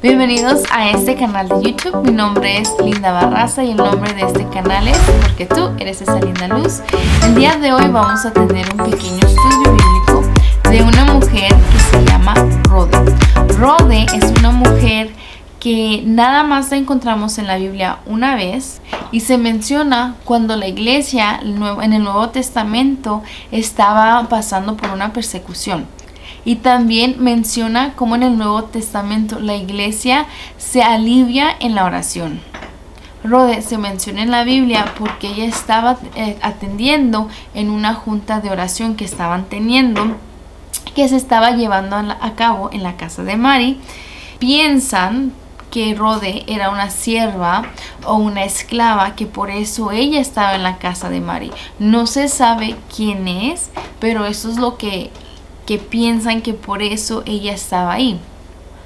Bienvenidos a este canal de YouTube. Mi nombre es Linda Barraza y el nombre de este canal es Porque tú eres esa linda luz. El día de hoy vamos a tener un pequeño estudio bíblico de una mujer que se llama Rode. Rode es una mujer que nada más la encontramos en la Biblia una vez y se menciona cuando la iglesia en el Nuevo Testamento estaba pasando por una persecución. Y también menciona cómo en el Nuevo Testamento la iglesia se alivia en la oración. Rode se menciona en la Biblia porque ella estaba atendiendo en una junta de oración que estaban teniendo, que se estaba llevando a cabo en la casa de Mari. Piensan que Rode era una sierva o una esclava, que por eso ella estaba en la casa de Mari. No se sabe quién es, pero eso es lo que piensan, que por eso ella estaba ahí.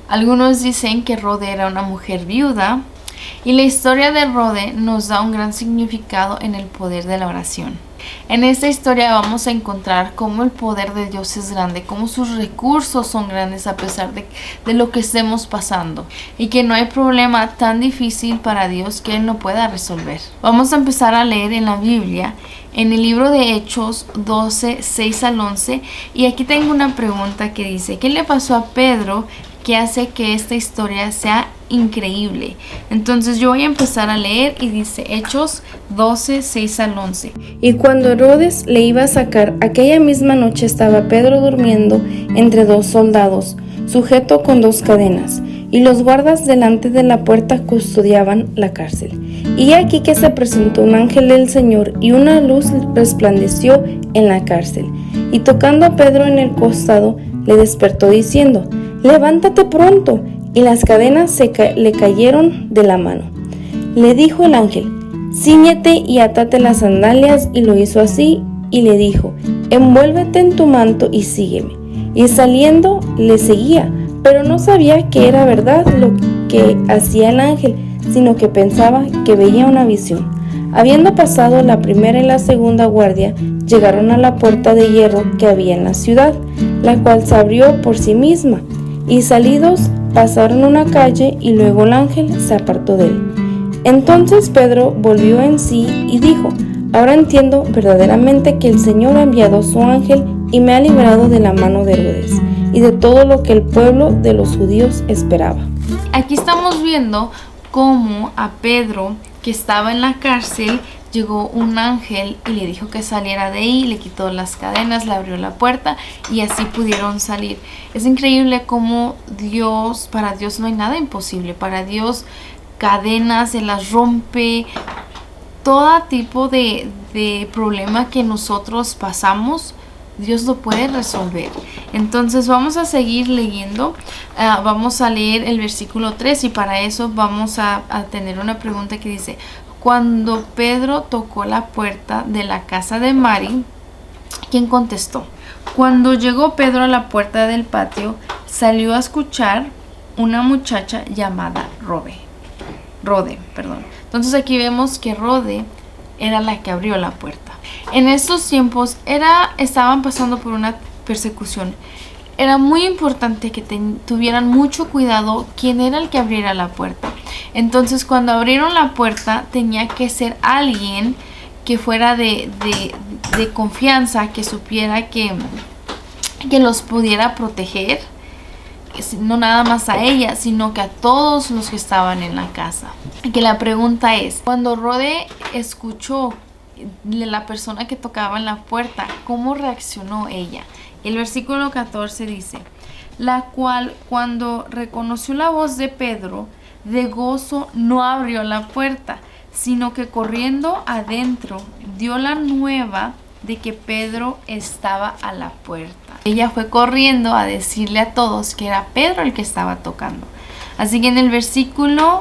Algunos dicen que Rode era una mujer viuda, y la historia de Rode nos da un gran significado en el poder de la oración. En esta historia vamos a encontrar cómo el poder de Dios es grande, cómo sus recursos son grandes a pesar de lo que estemos pasando, y que no hay problema tan difícil para Dios que Él no pueda resolver. Vamos a empezar a leer en la Biblia, en el libro de Hechos 12, 6 al 11, y aquí tengo una pregunta que dice: ¿qué le pasó a Pedro que hace que esta historia sea increíble? Entonces yo voy a empezar a leer y dice Hechos 12, 6 al 11. Y cuando Herodes le iba a sacar, aquella misma noche estaba Pedro durmiendo entre dos soldados, sujeto con dos cadenas, y los guardas delante de la puerta custodiaban la cárcel. Y aquí que se presentó un ángel del Señor, y una luz resplandeció en la cárcel. Y tocando a Pedro en el costado, le despertó diciendo: «Levántate pronto». Y las cadenas le cayeron de la mano. Le dijo el ángel: «Cíñete y atate las sandalias». Y lo hizo así, y le dijo: «Envuélvete en tu manto y sígueme». Y saliendo le seguía, pero no sabía que era verdad lo que hacía el ángel, sino que pensaba que veía una visión. Habiendo pasado la primera y la segunda guardia, llegaron a la puerta de hierro que había en la ciudad, la cual se abrió por sí misma, y salidos pasaron una calle, y luego el ángel se apartó de él. Entonces Pedro volvió en sí y dijo: «Ahora entiendo verdaderamente que el Señor ha enviado a su ángel y me ha librado de la mano de Herodes y de todo lo que el pueblo de los judíos esperaba». Aquí estamos viendo cómo a Pedro, que estaba en la cárcel, llegó un ángel y le dijo que saliera de ahí, le quitó las cadenas, le abrió la puerta y así pudieron salir. Es increíble cómo para Dios no hay nada imposible. Para Dios cadenas se las rompe. Todo tipo de problema que nosotros pasamos, Dios lo puede resolver. Entonces vamos a seguir leyendo. Vamos a leer el versículo 3, y para eso vamos a tener una pregunta que dice: cuando Pedro tocó la puerta de la casa de Mari, ¿quién contestó? Cuando llegó Pedro a la puerta del patio, salió a escuchar una muchacha llamada Rode. Entonces aquí vemos que Rode era la que abrió la puerta. En estos tiempos estaban pasando por una persecución. Era muy importante que tuvieran mucho cuidado quién era el que abriera la puerta. Entonces cuando abrieron la puerta tenía que ser alguien que fuera de confianza, que supiera que los pudiera proteger, no nada más a ella, sino que a todos los que estaban en la casa. Que la pregunta es: cuando Rode escuchó la persona que tocaba en la puerta, ¿cómo reaccionó ella? El versículo 14 dice: la cual, cuando reconoció la voz de Pedro, de gozo no abrió la puerta, sino que corriendo adentro dio la nueva de que Pedro estaba a la puerta. Ella fue corriendo a decirle a todos que era Pedro el que estaba tocando. Así que en el versículo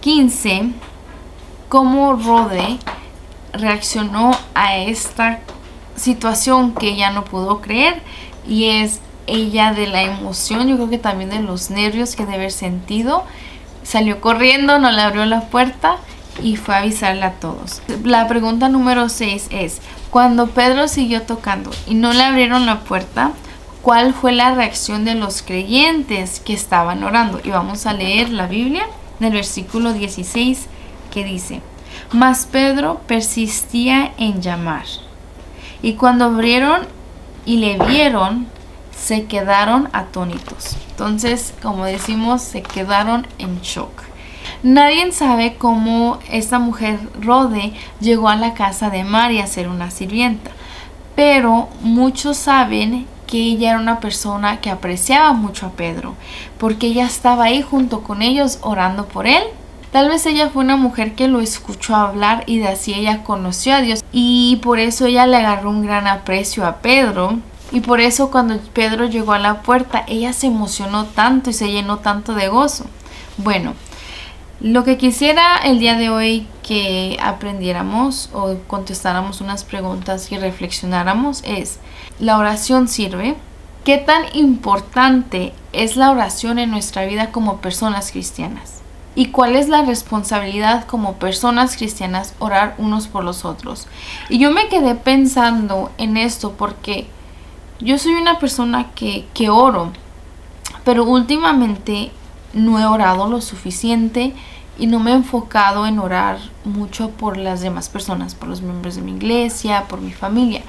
15, cómo Rode reaccionó a esta situación que ella no pudo creer, y es ella de la emoción, yo creo que también de los nervios que debe haber sentido. Salió corriendo, no le abrió la puerta y fue a avisarle a todos. La pregunta número 6 es: cuando Pedro siguió tocando y no le abrieron la puerta, cuál fue la reacción de los creyentes que estaban orando. Y vamos a leer la Biblia en el versículo 16 que dice: mas Pedro persistía en llamar. Y cuando abrieron y le vieron, se quedaron atónitos. Entonces, como decimos, se quedaron en shock. Nadie sabe cómo esta mujer Rode llegó a la casa de María a ser una sirvienta, pero muchos saben que ella era una persona que apreciaba mucho a Pedro, porque ella estaba ahí junto con ellos orando por él. Tal vez ella fue una mujer que lo escuchó hablar y de así ella conoció a Dios, y por eso ella le agarró un gran aprecio a Pedro. Y por eso cuando Pedro llegó a la puerta, ella se emocionó tanto y se llenó tanto de gozo. Bueno, lo que quisiera el día de hoy que aprendiéramos o contestáramos unas preguntas y reflexionáramos es: ¿la oración sirve? ¿Qué tan importante es la oración en nuestra vida como personas cristianas? ¿Y cuál es la responsabilidad como personas cristianas orar unos por los otros? Y yo me quedé pensando en esto porque yo soy una persona que oro, pero últimamente no he orado lo suficiente y no me he enfocado en orar mucho por las demás personas, por los miembros de mi iglesia, por mi familia.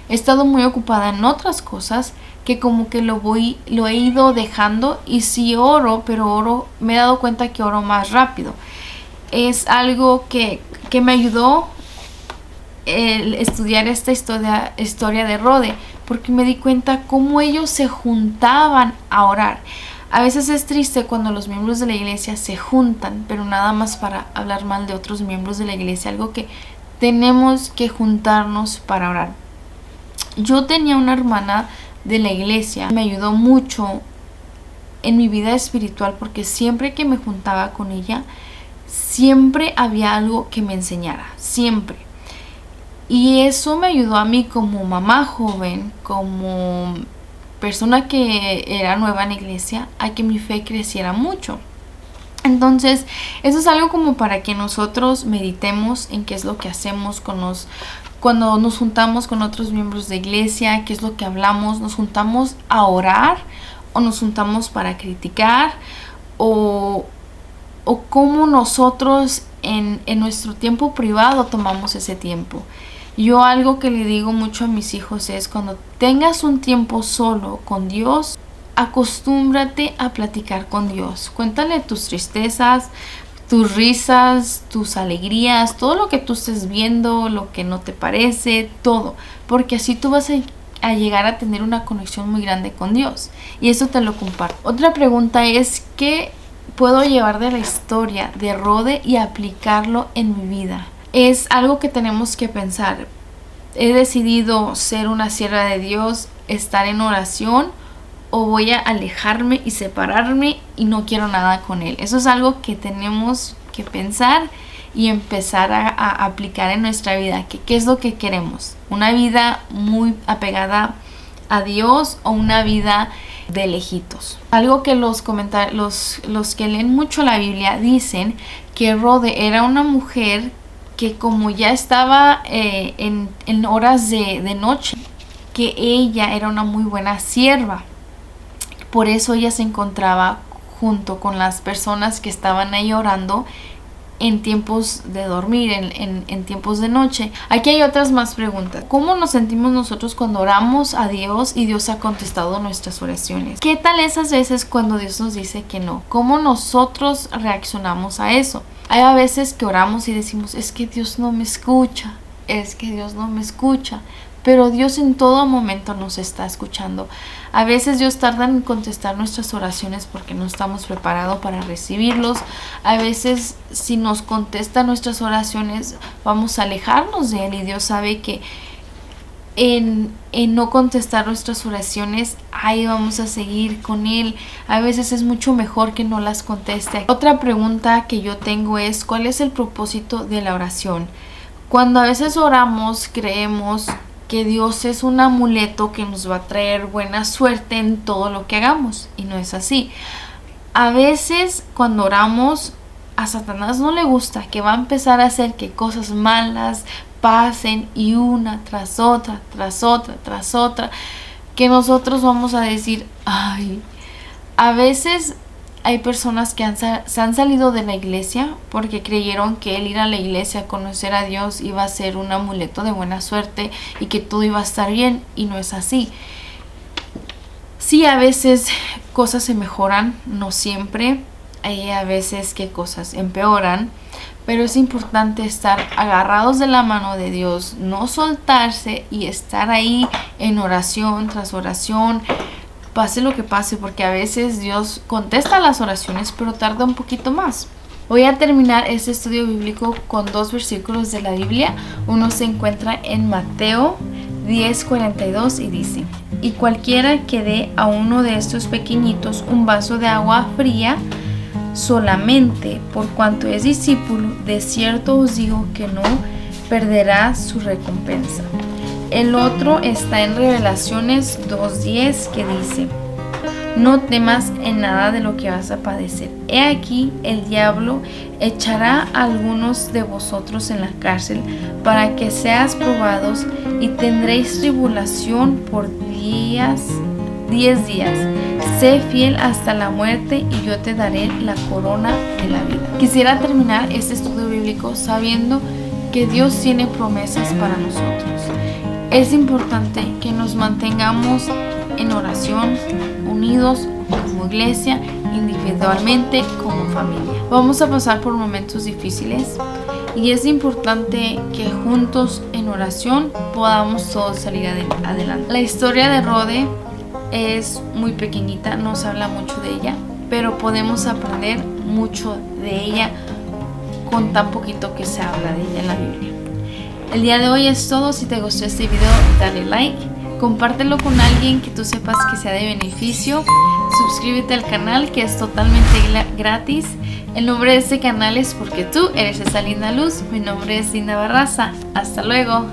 He estado muy ocupada en otras cosas que como que lo he ido dejando, y sí oro, pero me he dado cuenta que oro más rápido. Es algo que me ayudó el estudiar esta historia de Rode, porque me di cuenta cómo ellos se juntaban a orar. A veces es triste cuando los miembros de la iglesia se juntan, pero nada más para hablar mal de otros miembros de la iglesia, algo que tenemos que juntarnos para orar. Yo tenía una hermana de la iglesia, me ayudó mucho en mi vida espiritual porque siempre que me juntaba con ella, siempre había algo que me enseñara, siempre. Y eso me ayudó a mí como mamá joven, como persona que era nueva en la iglesia, a que mi fe creciera mucho. Entonces, eso es algo como para que nosotros meditemos en qué es lo que hacemos cuando nos juntamos con otros miembros de iglesia, qué es lo que hablamos. ¿Nos juntamos a orar o nos juntamos para criticar? O cómo nosotros en nuestro tiempo privado tomamos ese tiempo. Yo algo que le digo mucho a mis hijos es: cuando tengas un tiempo solo con Dios, acostúmbrate a platicar con Dios. Cuéntale tus tristezas, tus risas, tus alegrías, todo lo que tú estés viendo, lo que no te parece, todo. Porque así tú vas a llegar a tener una conexión muy grande con Dios. Y eso te lo comparto. Otra pregunta es: ¿qué puedo llevar de la historia de Rode y aplicarlo en mi vida? Es algo que tenemos que pensar. ¿He decidido ser una sierva de Dios, estar en oración, o voy a alejarme y separarme y no quiero nada con Él? Eso es algo que tenemos que pensar y empezar a aplicar en nuestra vida. ¿Qué es lo que queremos? ¿Una vida muy apegada a Dios o una vida de lejitos? Algo que los que leen mucho la Biblia dicen que Rode era una mujer que, como ya estaba en horas de noche, que ella era una muy buena sierva. Por eso ella se encontraba junto con las personas que estaban ahí orando en tiempos de dormir, en tiempos de noche. Aquí hay otras más preguntas. ¿Cómo nos sentimos nosotros cuando oramos a Dios y Dios ha contestado nuestras oraciones? ¿Qué tal esas veces cuando Dios nos dice que no? ¿Cómo nosotros reaccionamos a eso? Hay a veces que oramos y decimos: es que Dios no me escucha, es que Dios no me escucha. Pero Dios en todo momento nos está escuchando. A veces Dios tarda en contestar nuestras oraciones porque no estamos preparados para recibirlos. A veces, si nos contesta nuestras oraciones, vamos a alejarnos de Él, y Dios sabe que en no contestar nuestras oraciones, ahí vamos a seguir con Él. A veces es mucho mejor que no las conteste. Otra pregunta que yo tengo es: ¿cuál es el propósito de la oración? Cuando a veces oramos, creemos que Dios es un amuleto que nos va a traer buena suerte en todo lo que hagamos, y no es así. A veces cuando oramos, a Satanás no le gusta, que va a empezar a hacer que cosas malas pasen, y una tras otra, tras otra, tras otra. que nosotros vamos a decir, ay, a veces hay personas que se han salido de la iglesia porque creyeron que el ir a la iglesia a conocer a Dios iba a ser un amuleto de buena suerte y que todo iba a estar bien, y no es así. Sí, a veces cosas se mejoran, no siempre. Hay a veces que cosas empeoran, pero es importante estar agarrados de la mano de Dios, no soltarse y estar ahí en oración tras oración, pase lo que pase, porque a veces Dios contesta las oraciones, pero tarda un poquito más. Voy a terminar este estudio bíblico con 2 versículos de la Biblia. Uno se encuentra en Mateo 10:42 y dice: y cualquiera que dé a uno de estos pequeñitos un vaso de agua fría solamente por cuanto es discípulo, de cierto os digo que no perderá su recompensa. El otro está en Revelaciones 2:10, que dice: no temas en nada de lo que vas a padecer. He aquí, el diablo echará a algunos de vosotros en la cárcel para que seas probados, y tendréis tribulación por 10 días. Sé fiel hasta la muerte y yo te daré la corona de la vida. Quisiera terminar este estudio bíblico sabiendo que Dios tiene promesas para nosotros. Es importante que nos mantengamos en oración, unidos como iglesia, individualmente, como familia. Vamos a pasar por momentos difíciles y es importante que juntos en oración podamos todos salir adelante. La historia de Rode es muy pequeñita, no se habla mucho de ella, pero podemos aprender mucho de ella con tan poquito que se habla de ella en la Biblia. El día de hoy es todo. Si te gustó este video, dale like, compártelo con alguien que tú sepas que sea de beneficio, suscríbete al canal, que es totalmente gratis. El nombre de este canal es Porque tú eres esa linda luz. Mi nombre es Linda Barraza. Hasta luego.